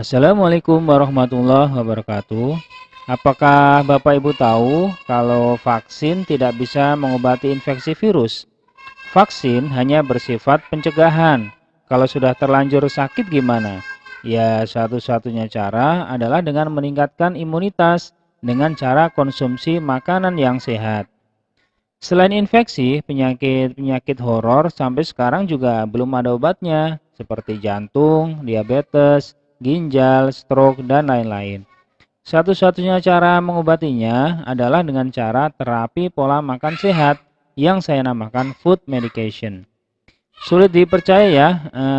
Assalamualaikum warahmatullahi wabarakatuh. Apakah Bapak Ibu tahu kalau vaksin tidak bisa mengobati infeksi virus? Vaksin hanya bersifat pencegahan. Kalau sudah terlanjur sakit gimana? Ya, satu-satunya cara adalah dengan meningkatkan imunitas dengan cara konsumsi makanan yang sehat. Selain infeksi, penyakit-penyakit horor sampai sekarang juga belum ada obatnya, seperti jantung, diabetes, ginjal, stroke, dan lain-lain. Satu-satunya cara mengobatinya adalah dengan cara terapi pola makan sehat yang saya namakan food medication. Sulit dipercaya ya,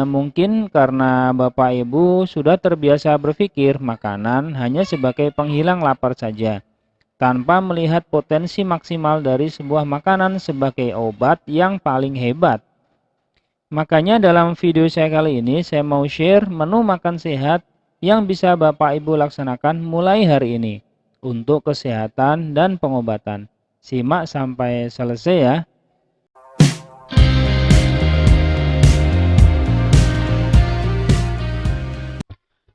mungkin karena Bapak Ibu sudah terbiasa berpikir makanan hanya sebagai penghilang lapar saja tanpa melihat potensi maksimal dari sebuah makanan sebagai obat yang paling hebat. Makanya dalam video saya kali ini saya mau share menu makan sehat yang bisa Bapak Ibu laksanakan mulai hari ini untuk kesehatan dan pengobatan. Simak sampai selesai ya.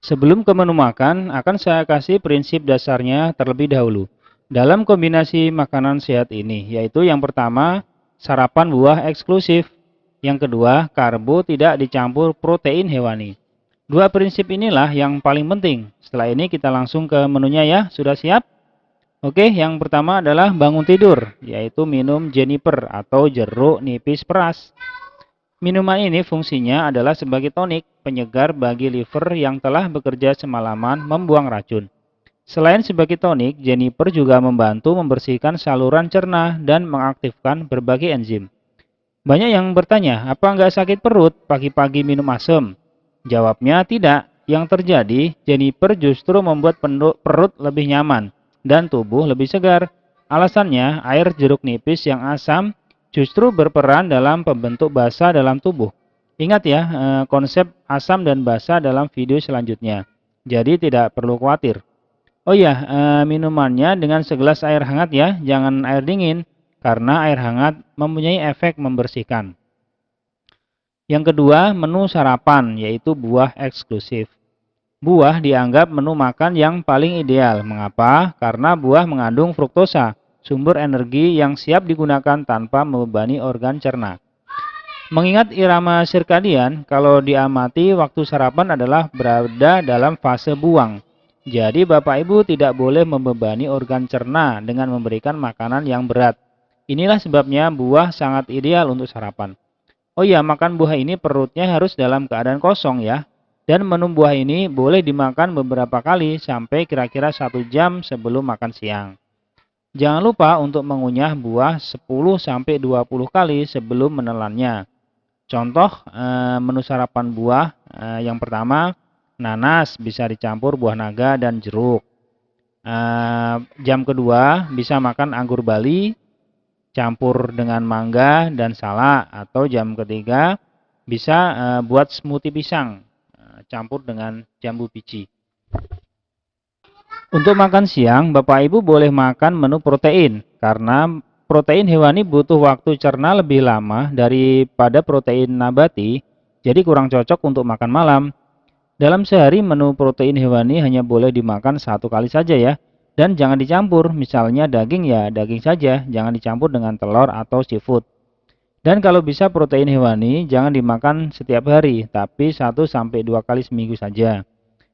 Sebelum ke menu makan, akan saya kasih prinsip dasarnya terlebih dahulu. Dalam kombinasi makanan sehat ini, yaitu yang pertama, sarapan buah eksklusif. Yang kedua, karbo tidak dicampur protein hewani. Dua prinsip inilah yang paling penting. Setelah ini kita langsung ke menunya ya. Sudah siap? Oke, yang pertama adalah bangun tidur, yaitu minum Jeniper atau jeruk nipis peras. Minuman ini fungsinya adalah sebagai tonik, penyegar bagi liver yang telah bekerja semalaman membuang racun. Selain sebagai tonik, Jeniper juga membantu membersihkan saluran cerna dan mengaktifkan berbagai enzim. Banyak yang bertanya, apa nggak sakit perut pagi-pagi minum asam? Jawabnya tidak. Yang terjadi, Jeniper justru membuat perut lebih nyaman dan tubuh lebih segar. Alasannya, air jeruk nipis yang asam justru berperan dalam pembentuk basa dalam tubuh. Ingat ya, konsep asam dan basa dalam video selanjutnya. Jadi tidak perlu khawatir. Oh iya, minumannya dengan segelas air hangat ya, jangan air dingin, karena air hangat mempunyai efek membersihkan. Yang kedua, menu sarapan, yaitu buah eksklusif. Buah dianggap menu makan yang paling ideal. Mengapa? Karena buah mengandung fruktosa, sumber energi yang siap digunakan tanpa membebani organ cerna. Mengingat irama sirkadian, kalau diamati waktu sarapan adalah berada dalam fase buang. Jadi Bapak Ibu tidak boleh membebani organ cerna dengan memberikan makanan yang berat. Inilah sebabnya buah sangat ideal untuk sarapan. Oh iya, makan buah ini perutnya harus dalam keadaan kosong ya. Dan menu buah ini boleh dimakan beberapa kali sampai kira-kira 1 jam sebelum makan siang. Jangan lupa untuk mengunyah buah 10-20 kali sebelum menelannya. Contoh menu sarapan buah yang pertama, nanas bisa dicampur buah naga dan jeruk. Jam kedua bisa makan anggur Bali campur dengan mangga dan salak, atau jam ketiga bisa buat smoothie pisang campur dengan jambu biji. Untuk makan siang, Bapak Ibu boleh makan menu protein karena protein hewani butuh waktu cerna lebih lama daripada protein nabati, jadi kurang cocok untuk makan malam. Dalam sehari menu protein hewani hanya boleh dimakan 1 kali saja ya. Dan jangan dicampur, misalnya daging ya daging saja, jangan dicampur dengan telur atau seafood. Dan kalau bisa protein hewani jangan dimakan setiap hari, tapi 1-2 kali seminggu saja.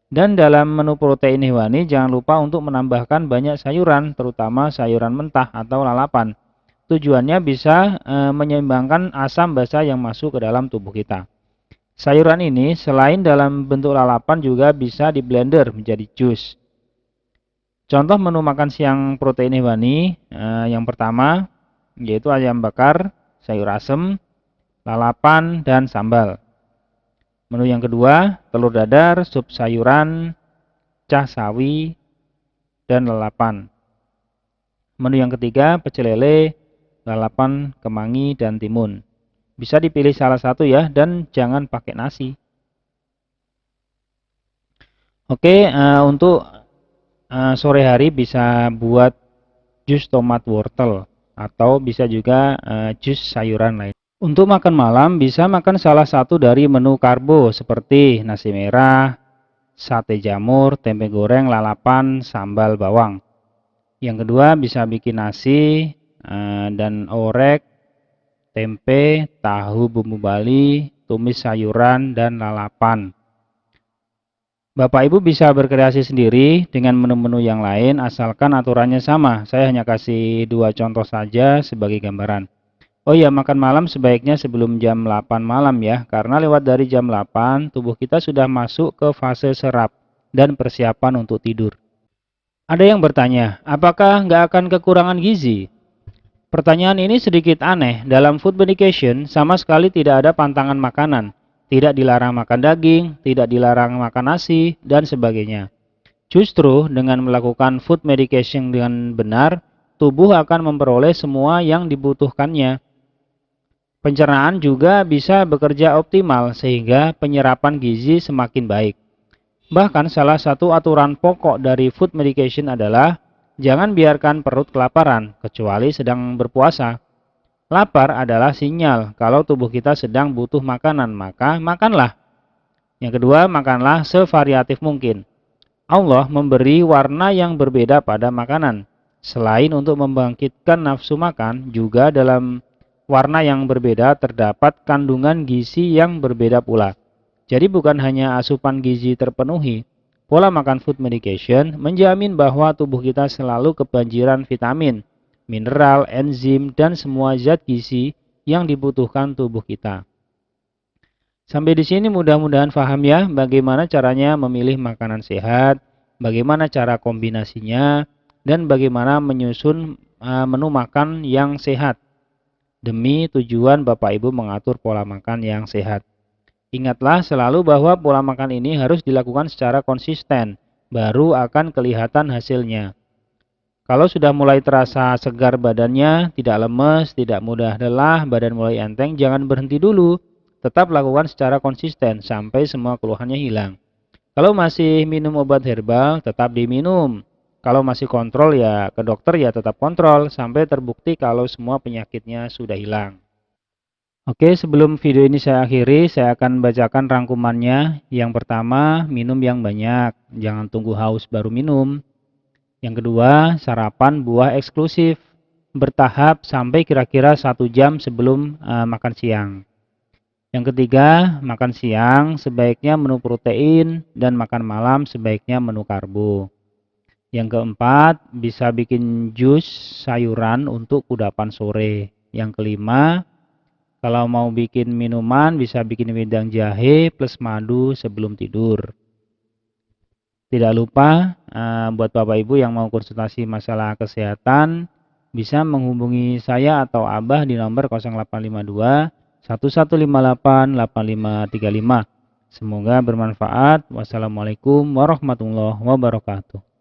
Dan dalam menu protein hewani jangan lupa untuk menambahkan banyak sayuran, terutama sayuran mentah atau lalapan. Tujuannya bisa menyeimbangkan asam basa yang masuk ke dalam tubuh kita. Sayuran ini selain dalam bentuk lalapan juga bisa di blender menjadi jus. Contoh menu makan siang protein hewani yang pertama yaitu ayam bakar, sayur asem, lalapan, dan sambal. Menu yang kedua, telur dadar, sup sayuran, cah sawi, dan lalapan. Menu yang ketiga, pecel lele, lalapan, kemangi, dan timun. Bisa dipilih salah satu ya, dan jangan pakai nasi. Oke, untuk sore hari bisa buat jus tomat wortel atau bisa juga jus sayuran lain. Untuk makan malam bisa makan salah satu dari menu karbo seperti nasi merah, sate jamur, tempe goreng, lalapan, sambal bawang. Yang kedua bisa bikin nasi dan orek, tempe, tahu bumbu Bali, tumis sayuran, dan lalapan. Bapak Ibu bisa berkreasi sendiri dengan menu-menu yang lain asalkan aturannya sama. Saya hanya kasih 2 contoh saja sebagai gambaran. Oh iya, makan malam sebaiknya sebelum jam 8 malam ya, karena lewat dari jam 8 tubuh kita sudah masuk ke fase serap dan persiapan untuk tidur. Ada yang bertanya, apakah nggak akan kekurangan gizi? Pertanyaan ini sedikit aneh. Dalam food medication sama sekali tidak ada pantangan makanan. Tidak dilarang makan daging, tidak dilarang makan nasi, dan sebagainya. Justru dengan melakukan food medication dengan benar, tubuh akan memperoleh semua yang dibutuhkannya. Pencernaan juga bisa bekerja optimal sehingga penyerapan gizi semakin baik. Bahkan salah satu aturan pokok dari food medication adalah jangan biarkan perut kelaparan kecuali sedang berpuasa. Lapar adalah sinyal kalau tubuh kita sedang butuh makanan, maka makanlah. Yang kedua, makanlah sevariatif mungkin. Allah memberi warna yang berbeda pada makanan. Selain untuk membangkitkan nafsu makan, juga dalam warna yang berbeda terdapat kandungan gizi yang berbeda pula. Jadi bukan hanya asupan gizi terpenuhi, pola makan food medication menjamin bahwa tubuh kita selalu kebanjiran vitamin, mineral, enzim, dan semua zat gizi yang dibutuhkan tubuh kita. Sampai di sini mudah-mudahan paham ya bagaimana caranya memilih makanan sehat, bagaimana cara kombinasinya, dan bagaimana menyusun menu makan yang sehat demi tujuan Bapak Ibu mengatur pola makan yang sehat. Ingatlah selalu bahwa pola makan ini harus dilakukan secara konsisten, baru akan kelihatan hasilnya. Kalau sudah mulai terasa segar badannya, tidak lemes, tidak mudah lelah, badan mulai enteng, jangan berhenti dulu. Tetap lakukan secara konsisten sampai semua keluhannya hilang. Kalau masih minum obat herbal, tetap diminum. Kalau masih kontrol ya ke dokter ya tetap kontrol sampai terbukti kalau semua penyakitnya sudah hilang. Oke, sebelum video ini saya akhiri, saya akan bacakan rangkumannya. Yang pertama, minum yang banyak, jangan tunggu haus baru minum. Yang kedua, sarapan buah eksklusif, bertahap sampai kira-kira 1 jam sebelum makan siang. Yang ketiga, makan siang sebaiknya menu protein dan makan malam sebaiknya menu karbo. Yang keempat, bisa bikin jus sayuran untuk kudapan sore. Yang kelima, kalau mau bikin minuman bisa bikin wedang jahe plus madu sebelum tidur. Tidak lupa buat Bapak Ibu yang mau konsultasi masalah kesehatan bisa menghubungi saya atau Abah di nomor 0852 1158 8535. Semoga bermanfaat. Wassalamualaikum warahmatullahi wabarakatuh.